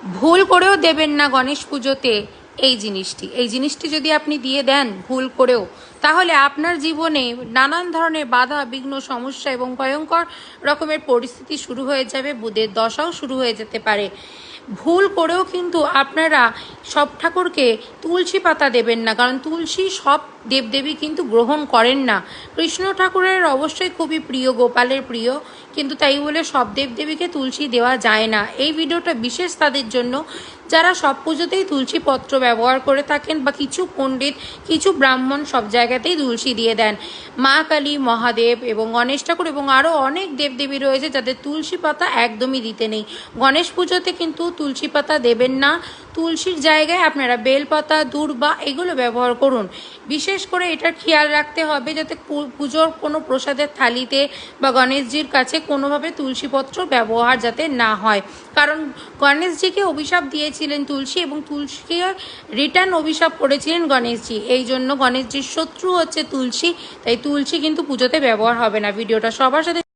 ভুল করেও দেবেন না গণেশ পুজোতে এই জিনিসটি যদি আপনি দিয়ে দেন ভুল করেও, তাহলে আপনার জীবনে নানান ধরনের বাধা বিঘ্ন সমস্যা এবং ভয়ঙ্কর রকমের পরিস্থিতি শুরু হয়ে যাবে, বুধের দশাও শুরু হয়ে যেতে পারে। ভুল করেও কিন্তু আপনারা সব ঠাকুরকে তুলসী পাতা দেবেন না, কারণ তুলসী সব দেবদেবী কিন্তু গ্রহণ করেন না। কৃষ্ণ ঠাকুরের অবশ্যই খুবই প্রিয়, গোপালের প্রিয়, কিন্তু তাই বলে সব দেবদেবীকে তুলসী দেওয়া যায় না। এই ভিডিওটা বিশেষ তাদের জন্য যারা সব পুজোতেই তুলসী পত্র ব্যবহার করে থাকেন, বা কিছু পণ্ডিত কিছু ব্রাহ্মণ সব জায়গাতেই তুলসী দিয়ে দেন। মা কালী, মহাদেব এবং গণেশ ঠাকুর এবং আরও অনেক দেবদেবী রয়েছে যাদের তুলসী পাতা একদমই দিতে নেই। গণেশ পুজোতে কিন্তু তুলসী পাতা দেবেন না, তুলসীর জায়গায় আপনারা বেলপাতা, দূর্বা এগুলো ব্যবহার করুন। বিশেষ করে এটার খেয়াল রাখতে হবে যাতে পুজোর কোনো প্রসাদের থালিতে বা গণেশজির কাছে কোনোভাবে তুলসীপত্র ব্যবহার যাতে না হয়, কারণ গণেশজিকে অভিশাপ দিয়েছিলেন তুলসী এবং তুলসীকে রিটার্ন অভিশাপ করেছিলেন গণেশজি। এই জন্য গণেশজির শত্রু হচ্ছে তুলসী, তাই তুলসী কিন্তু পুজোতে ব্যবহার হবে না। ভিডিওটা সবার সাথে